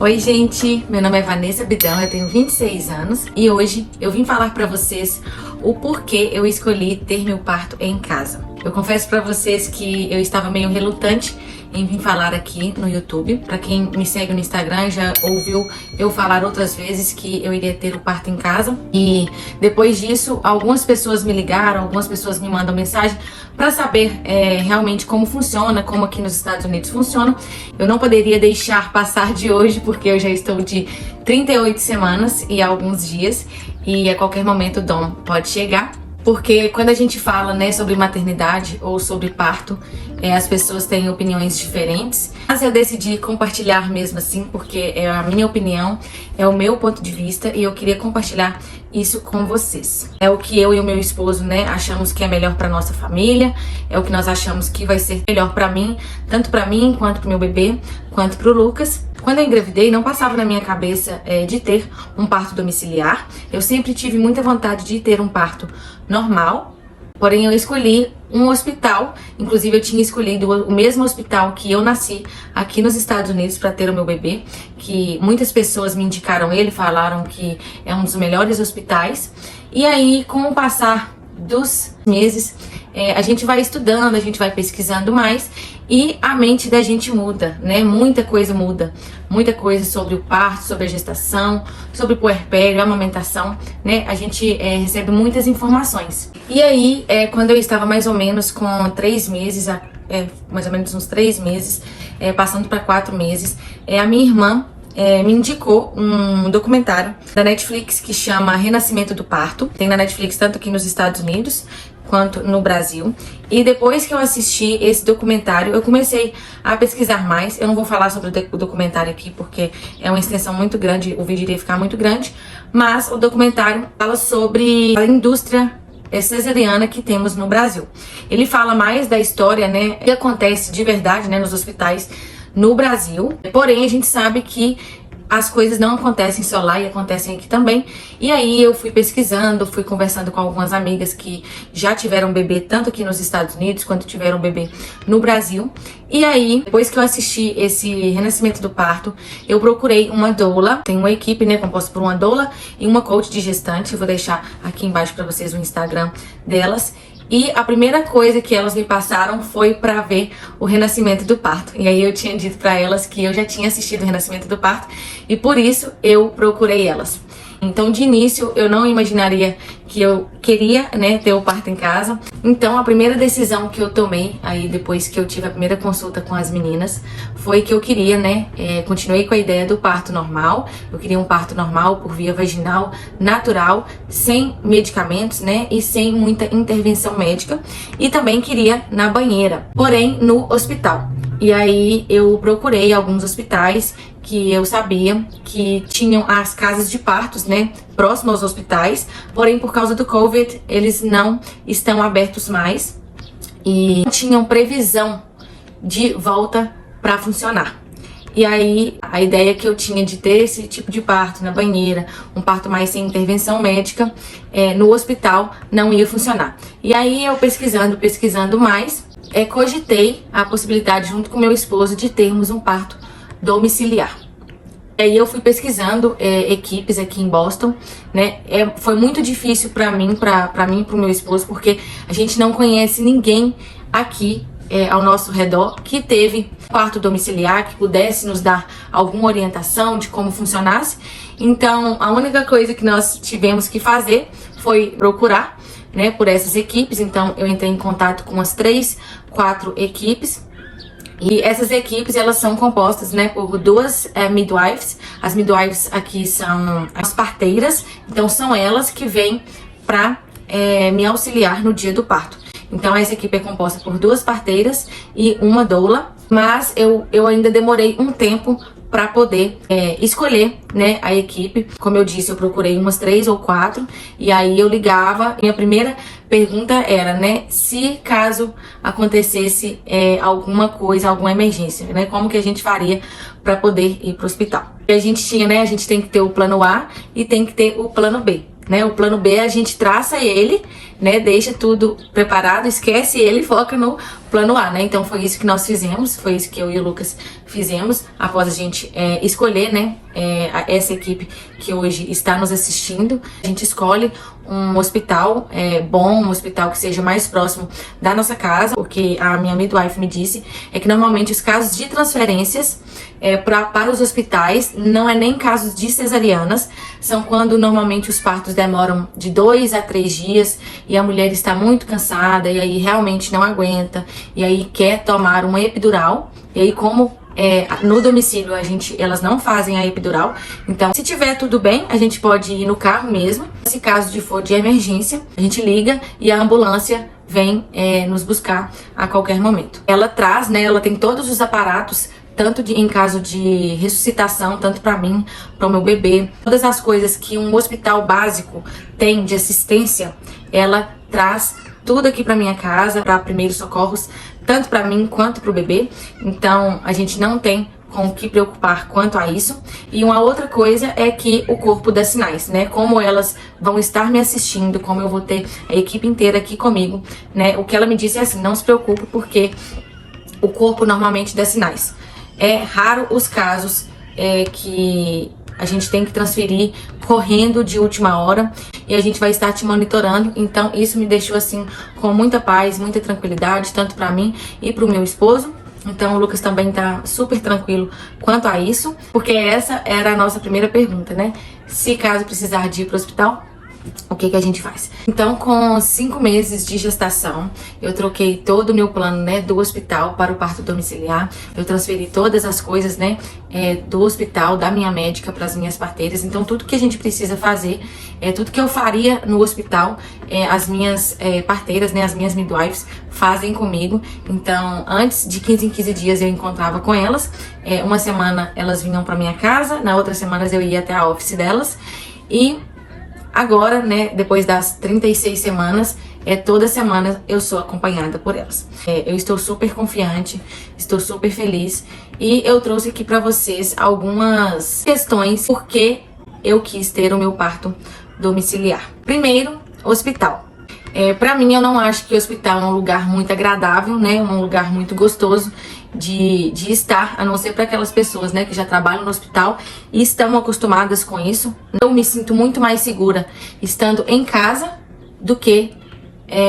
Oi gente, meu nome é Vanessa Bidão, eu tenho 26 anos e hoje eu vim falar pra vocês o porquê eu escolhi ter meu parto em casa. Eu confesso pra vocês que eu estava meio relutante em vir falar aqui no YouTube. Pra quem me segue no Instagram já ouviu eu falar outras vezes que eu iria ter o parto em casa. E depois disso, algumas pessoas me ligaram, algumas pessoas me mandam mensagem pra saber realmente como funciona, como aqui nos Estados Unidos funciona. Eu não poderia deixar passar de hoje porque eu já estou de 38 semanas e alguns dias e a qualquer momento o Dom pode chegar. Porque quando a gente fala, sobre maternidade ou sobre parto, as pessoas têm opiniões diferentes. Mas eu decidi compartilhar mesmo assim, porque é a minha opinião, é o meu ponto de vista e eu queria compartilhar isso com vocês. É o que eu e o meu esposo, achamos que é melhor para nossa família, é o que nós achamos que vai ser melhor para mim, tanto para mim quanto para meu bebê, quanto para o Lucas. Quando eu engravidei, não passava na minha cabeça de ter um parto domiciliar. Eu sempre tive muita vontade de ter um parto normal, porém eu escolhi um hospital. Inclusive eu tinha escolhido o mesmo hospital que eu nasci aqui nos Estados Unidos para ter o meu bebê, que muitas pessoas me indicaram ele, falaram que é um dos melhores hospitais. E aí, com o passar dos meses, a gente vai estudando, a gente vai pesquisando mais e a mente da gente muda, Muita coisa muda, muita coisa sobre o parto, sobre a gestação, sobre o puerpério, a amamentação, A gente recebe muitas informações. E aí, quando eu estava mais ou menos com 3 meses, mais ou menos uns 3 meses, passando para 4 meses, a minha irmã me indicou um documentário da Netflix que chama Renascimento do Parto. Tem na Netflix tanto aqui nos Estados Unidos quanto no Brasil. E depois que eu assisti esse documentário, eu comecei a pesquisar mais. Eu não vou falar sobre o documentário aqui porque é uma extensão muito grande, o vídeo iria ficar muito grande, mas o documentário fala sobre a indústria cesariana que temos no Brasil. Ele fala mais da história, o que acontece de verdade, nos hospitais no Brasil. Porém, a gente sabe que as coisas não acontecem só lá e acontecem aqui também. E aí eu fui pesquisando, fui conversando com algumas amigas que já tiveram bebê tanto aqui nos Estados Unidos quanto tiveram bebê no Brasil. E aí, depois que eu assisti esse Renascimento do Parto, eu procurei uma doula. Tem uma equipe, composta por uma doula e uma coach de gestante. Eu vou deixar aqui embaixo para vocês o Instagram delas. E a primeira coisa que elas me passaram foi pra ver o Renascimento do Parto. E aí eu tinha dito pra elas que eu já tinha assistido o Renascimento do Parto e por isso eu procurei elas. Então, de início, eu não imaginaria que eu queria, ter o parto em casa. Então, a primeira decisão que eu tomei, aí depois que eu tive a primeira consulta com as meninas, foi que eu queria, continuei com a ideia do parto normal. Eu queria um parto normal por via vaginal, natural, sem medicamentos, e sem muita intervenção médica. E também queria na banheira, porém no hospital. E aí eu procurei alguns hospitais que eu sabia que tinham as casas de partos, próximo aos hospitais. Porém, por causa do Covid, eles não estão abertos mais e não tinham previsão de volta para funcionar. E aí, a ideia que eu tinha de ter esse tipo de parto na banheira, um parto mais sem intervenção médica, no hospital, não ia funcionar. E aí, eu pesquisando mais, cogitei a possibilidade, junto com meu esposo, de termos um parto domiciliar. E aí eu fui pesquisando equipes aqui em Boston, foi muito difícil para mim e pro meu esposo, porque a gente não conhece ninguém aqui ao nosso redor que teve parto domiciliar, que pudesse nos dar alguma orientação de como funcionasse. Então, a única coisa que nós tivemos que fazer foi procurar, por essas equipes. Então, eu entrei em contato com umas 3, 4 equipes. E essas equipes, elas são compostas, por 2 midwives. As midwives aqui são as parteiras, então são elas que vêm para me auxiliar no dia do parto. Então essa equipe é composta por 2 parteiras e uma doula, mas eu ainda demorei um tempo para poder escolher, a equipe. Como eu disse, eu procurei umas 3 ou 4 e aí eu ligava. Minha primeira pergunta era, se caso acontecesse alguma coisa, alguma emergência, como que a gente faria para poder ir pro hospital. E a gente tinha, a gente tem que ter o plano A e tem que ter o plano B. O plano B a gente traça ele, né, deixa tudo preparado, esquece ele e foca no plano A, né? Então foi isso que nós fizemos, foi isso que eu e o Lucas fizemos após a gente escolher, né, essa equipe que hoje está nos assistindo. A gente escolhe um hospital bom, um hospital que seja mais próximo da nossa casa, porque a minha midwife me disse que normalmente os casos de transferências para os hospitais não é nem casos de cesarianas, são quando normalmente os partos demoram de 2 a 3 dias e a mulher está muito cansada e aí realmente não aguenta e aí quer tomar uma epidural. E aí, como no domicílio elas não fazem a epidural, então se tiver tudo bem, a gente pode ir no carro mesmo. Se caso for de emergência, a gente liga e a ambulância vem nos buscar a qualquer momento. Ela traz, né, ela tem todos os aparatos, tanto em caso de ressuscitação, tanto para mim, para o meu bebê, todas as coisas que um hospital básico tem de assistência, ela traz tudo aqui para minha casa, para primeiros socorros, tanto para mim quanto para o bebê. Então a gente não tem com o que preocupar quanto a isso. E uma outra coisa é que o corpo dá sinais, né? Como elas vão estar me assistindo, como eu vou ter a equipe inteira aqui comigo, né? O que ela me disse é assim: não se preocupe, porque o corpo normalmente dá sinais. É raro os casos que a gente tem que transferir correndo de última hora e a gente vai estar te monitorando. Então isso me deixou assim com muita paz, muita tranquilidade, tanto para mim e para o meu esposo. Então o Lucas também tá super tranquilo quanto a isso, porque essa era a nossa primeira pergunta, né? Se caso precisar de ir pro hospital, o que a gente faz? Então, com 5 meses de gestação, eu troquei todo o meu plano, né, do hospital para o parto domiciliar. Eu transferi todas as coisas, né, do hospital, da minha médica para as minhas parteiras. Então, tudo que a gente precisa fazer, tudo que eu faria no hospital, as minhas parteiras, né, as minhas midwives fazem comigo. Então, antes de 15 em 15 dias eu encontrava com elas. Uma semana elas vinham para minha casa, na outra semana eu ia até a office delas. E agora, né, depois das 36 semanas, toda semana eu sou acompanhada por elas. Eu estou super confiante, estou super feliz e eu trouxe aqui pra vocês algumas questões porque eu quis ter o meu parto domiciliar. Primeiro, hospital. Pra mim, eu não acho que o hospital é um lugar muito agradável, né, um lugar muito gostoso de estar, a não ser para aquelas pessoas, né, que já trabalham no hospital e estão acostumadas com isso. Eu me sinto muito mais segura estando em casa do que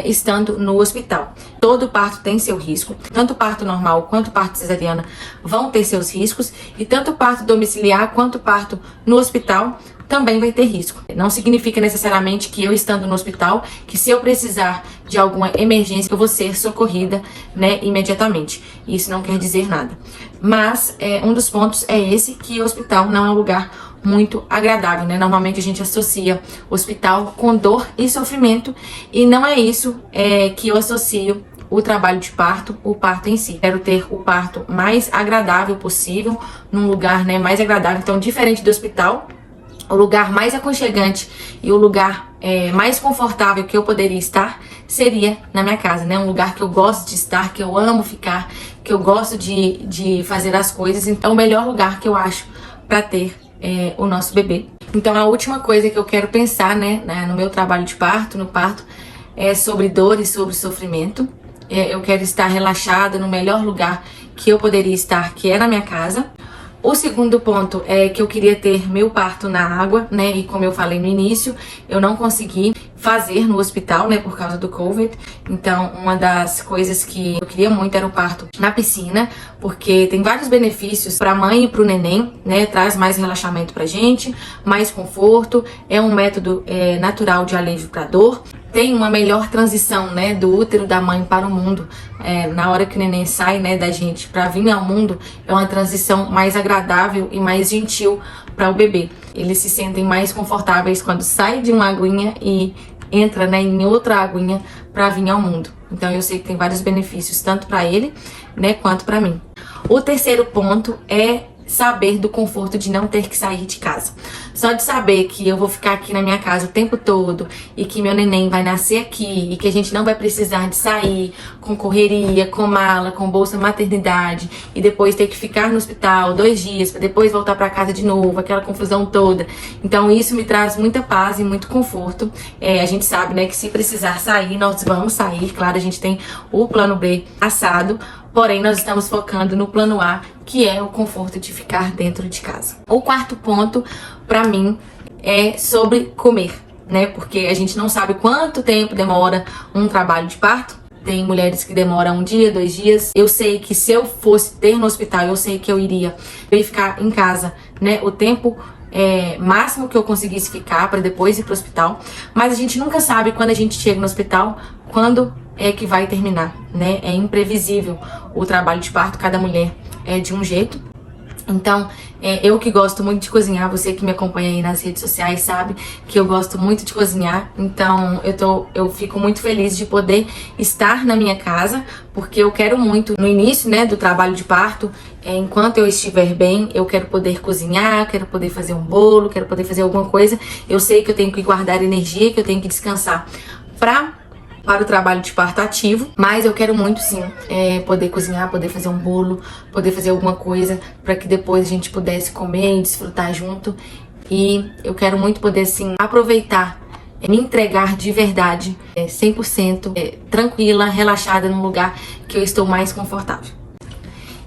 estando no hospital. Todo parto tem seu risco, tanto parto normal quanto parto cesariana vão ter seus riscos, e tanto parto domiciliar quanto parto no hospital também vai ter risco. Não significa necessariamente que eu estando no hospital, que se eu precisar de alguma emergência, eu vou ser socorrida, né, imediatamente. Isso não quer dizer nada. Mas um dos pontos é esse, que o hospital não é um lugar muito agradável, né? Normalmente a gente associa hospital com dor e sofrimento, e não é isso que eu associo o trabalho de parto, o parto em si. Quero ter o parto mais agradável possível, num lugar, né, mais agradável. Então, diferente do hospital, o lugar mais aconchegante e o lugar mais confortável que eu poderia estar seria na minha casa, né? Um lugar que eu gosto de estar, que eu amo ficar, que eu gosto de fazer as coisas. Então, é o melhor lugar que eu acho para ter o nosso bebê. Então, a última coisa que eu quero pensar, né, no meu trabalho de parto, no parto, é sobre dor e sobre sofrimento. Eu quero estar relaxada no melhor lugar que eu poderia estar, que é na minha casa. O segundo ponto é que eu queria ter meu parto na água, né? E como eu falei no início, eu não consegui fazer no hospital, né? Por causa do COVID. Então, uma das coisas que eu queria muito era o parto na piscina, porque tem vários benefícios para a mãe e para o neném, né? Traz mais relaxamento pra gente, mais conforto, é um método natural de alívio para dor. Tem uma melhor transição, né, do útero da mãe para o mundo. Na hora que o neném sai, né, da gente para vir ao mundo, é uma transição mais agradável e mais gentil para o bebê. Eles se sentem mais confortáveis quando sai de uma aguinha e entra, né, em outra aguinha para vir ao mundo. Então eu sei que tem vários benefícios tanto para ele, né, quanto para mim. O terceiro ponto é saber do conforto de não ter que sair de casa. Só de saber que eu vou ficar aqui na minha casa o tempo todo e que meu neném vai nascer aqui e que a gente não vai precisar de sair com correria, com mala, com bolsa maternidade e depois ter que ficar no hospital 2 dias para depois voltar para casa de novo, aquela confusão toda. Então isso me traz muita paz e muito conforto. A gente sabe, né, que se precisar sair, nós vamos sair. Claro, a gente tem o plano B assado, porém nós estamos focando no plano A, que é o conforto de ficar dentro de casa. O quarto ponto, pra mim, é sobre comer, né? Porque a gente não sabe quanto tempo demora um trabalho de parto. Tem mulheres que demoram 1 dia, 2 dias. Eu sei que se eu fosse ter no hospital, eu sei que eu iria ficar em casa, né, o tempo máximo que eu conseguisse ficar para depois ir pro hospital. Mas a gente nunca sabe quando a gente chega no hospital, quando é que vai terminar, né? É imprevisível o trabalho de parto, cada mulher é de um jeito. Então, eu que gosto muito de cozinhar, você que me acompanha aí nas redes sociais sabe que eu gosto muito de cozinhar. Então, eu fico muito feliz de poder estar na minha casa, porque eu quero muito, no início, né, do trabalho de parto, enquanto eu estiver bem, eu quero poder cozinhar, quero poder fazer um bolo, quero poder fazer alguma coisa. Eu sei que eu tenho que guardar energia, que eu tenho que descansar para o trabalho de parto ativo, mas eu quero muito sim poder cozinhar, poder fazer um bolo, poder fazer alguma coisa para que depois a gente pudesse comer e desfrutar junto. E eu quero muito poder sim aproveitar, me entregar de verdade, 100% tranquila, relaxada, num lugar que eu estou mais confortável.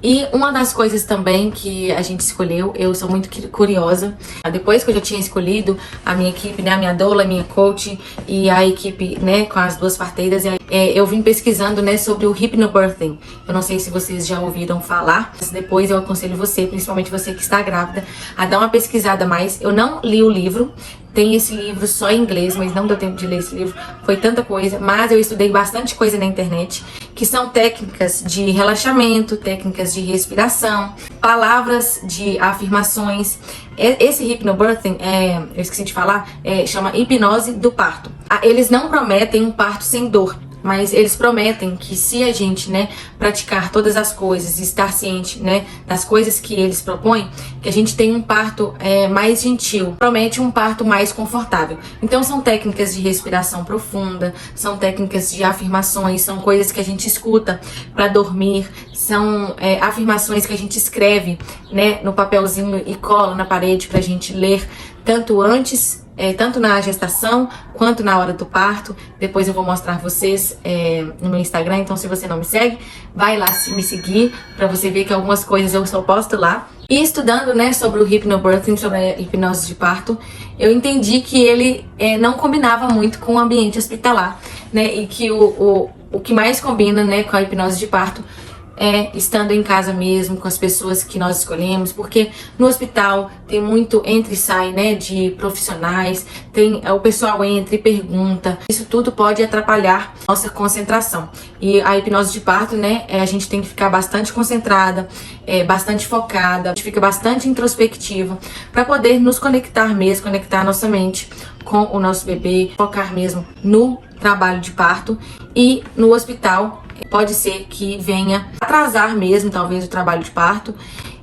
E uma das coisas também que a gente escolheu, eu sou muito curiosa. Depois que eu já tinha escolhido a minha equipe, né, a minha doula, a minha coach e a equipe, né, com as 2 parteiras, eu vim pesquisando, né, sobre o hypnobirthing. Eu não sei se vocês já ouviram falar, mas depois eu aconselho você, principalmente você que está grávida, a dar uma pesquisada mais. Eu não li o livro. Tem esse livro só em inglês, mas não deu tempo de ler esse livro. Foi tanta coisa, mas eu estudei bastante coisa na internet, que são técnicas de relaxamento, técnicas de respiração, palavras de afirmações. Esse hypnobirthing, eu esqueci de falar, chama hipnose do parto. Eles não prometem um parto sem dor, mas eles prometem que se a gente, né, praticar todas as coisas e estar ciente, né, das coisas que eles propõem, que a gente tem um parto mais gentil, promete um parto mais confortável. Então são técnicas de respiração profunda, são técnicas de afirmações, são coisas que a gente escuta para dormir, são afirmações que a gente escreve, né, no papelzinho e cola na parede pra gente ler, tanto antes, tanto na gestação quanto na hora do parto. Depois eu vou mostrar vocês no meu Instagram, então se você não me segue, vai lá me seguir pra você ver que algumas coisas eu só posto lá. E estudando, né, sobre o hypnobirthing, sobre a hipnose de parto, eu entendi que ele não combinava muito com o ambiente hospitalar, né, e que o que mais combina, né, com a hipnose de parto estando em casa mesmo, com as pessoas que nós escolhemos, porque no hospital tem muito entra e sai, né, de profissionais, o pessoal entra e pergunta, isso tudo pode atrapalhar nossa concentração. E a hipnose de parto, né, a gente tem que ficar bastante concentrada, bastante focada, a gente fica bastante introspectiva para poder nos conectar mesmo, conectar nossa mente com o nosso bebê, focar mesmo no trabalho de parto. E no hospital pode ser que venha atrasar mesmo, talvez, o trabalho de parto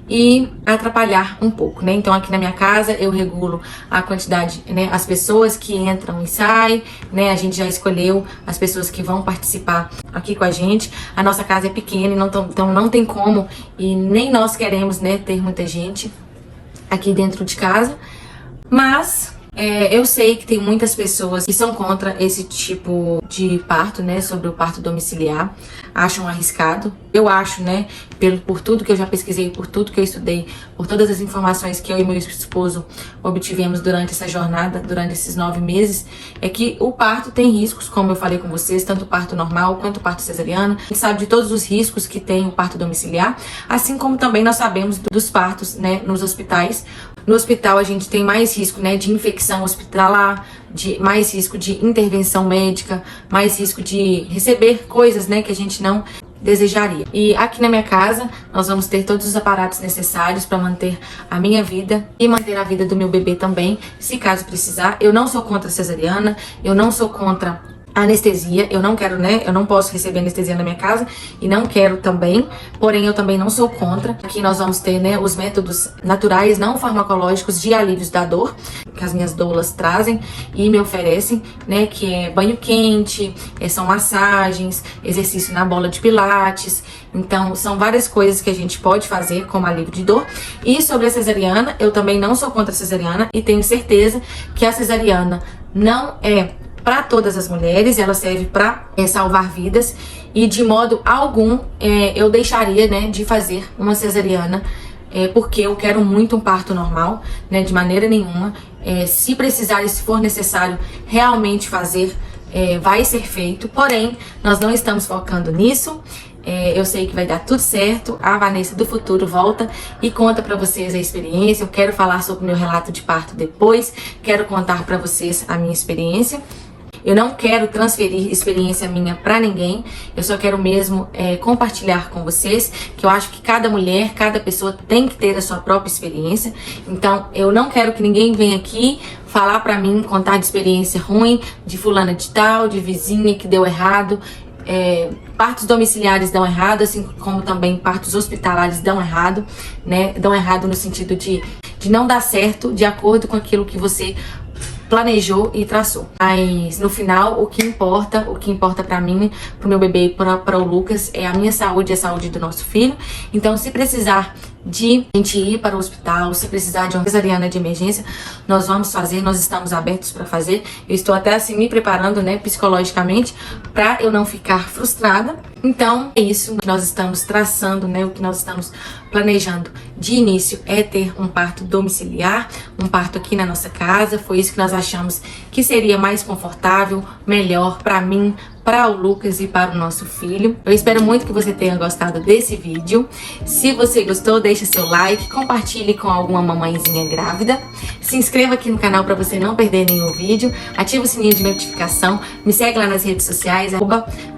e atrapalhar um pouco, né? Então aqui na minha casa eu regulo a quantidade, né, as pessoas que entram e saem, né? A gente já escolheu as pessoas que vão participar aqui com a gente. A nossa casa é pequena, então não tem como, e nem nós queremos, né, ter muita gente aqui dentro de casa, mas eu sei que tem muitas pessoas que são contra esse tipo de parto, né, sobre o parto domiciliar, acham arriscado. Eu acho, né, por tudo que eu já pesquisei, por tudo que eu estudei, por todas as informações que eu e meu esposo obtivemos durante essa jornada, durante esses 9 meses, é que o parto tem riscos, como eu falei com vocês, tanto o parto normal quanto o parto cesariano. A gente sabe de todos os riscos que tem o parto domiciliar, assim como também nós sabemos dos partos, né, nos hospitais. No hospital a gente tem mais risco, né, de infecção hospitalar, mais risco de intervenção médica, mais risco de receber coisas, né, que a gente não desejaria. E aqui na minha casa nós vamos ter todos os aparatos necessários para manter a minha vida e manter a vida do meu bebê também, se caso precisar. Eu não sou contra a cesariana, eu não sou contra anestesia. Eu não quero, né? Eu não posso receber anestesia na minha casa e não quero também. Porém, eu também não sou contra. Aqui nós vamos ter, né, os métodos naturais, não farmacológicos de alívios da dor que as minhas doulas trazem e me oferecem, né? Que é banho quente, são massagens, exercício na bola de pilates. Então, são várias coisas que a gente pode fazer como alívio de dor. E sobre a cesariana, eu também não sou contra a cesariana e tenho certeza que a cesariana não é para todas as mulheres, ela serve para salvar vidas e de modo algum eu deixaria, né, de fazer uma cesariana porque eu quero muito um parto normal, né, de maneira nenhuma. Se precisar e se for necessário realmente fazer, vai ser feito, porém nós não estamos focando nisso. Eu sei que vai dar tudo certo. A Vanessa do futuro volta e conta pra vocês a experiência. Eu quero falar sobre o meu relato de parto depois. Quero contar pra vocês a minha experiência. Eu não quero transferir experiência minha pra ninguém. Eu só quero mesmo compartilhar com vocês, que eu acho que cada mulher, cada pessoa tem que ter a sua própria experiência. Então, eu não quero que ninguém venha aqui falar pra mim, contar de experiência ruim, de fulana de tal, de vizinha que deu errado. Partos domiciliares dão errado, assim como também partos hospitalares dão errado, né? Dão errado no sentido de não dar certo de acordo com aquilo que você planejou e traçou. Mas no final, o que importa pra mim, pro meu bebê e para o Lucas é a minha saúde e a saúde do nosso filho. Então, se precisar de a gente ir para o hospital, se precisar de uma cesariana de emergência, nós vamos fazer, nós estamos abertos para fazer. Eu estou até assim me preparando, né, psicologicamente, para eu não ficar frustrada. Então, é isso que nós estamos traçando, né, o que nós estamos planejando de início é ter um parto domiciliar, um parto aqui na nossa casa. Foi isso que nós achamos que seria mais confortável, melhor para mim, para o Lucas e para o nosso filho. Eu espero muito que você tenha gostado desse vídeo. Se você gostou, deixa seu like, compartilhe com alguma mamãezinha grávida. Se inscreva aqui no canal para você não perder nenhum vídeo. Ativa o sininho de notificação. Me segue lá nas redes sociais,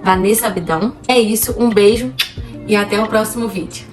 @VanessaAbidão. É isso, um beijo e até o próximo vídeo.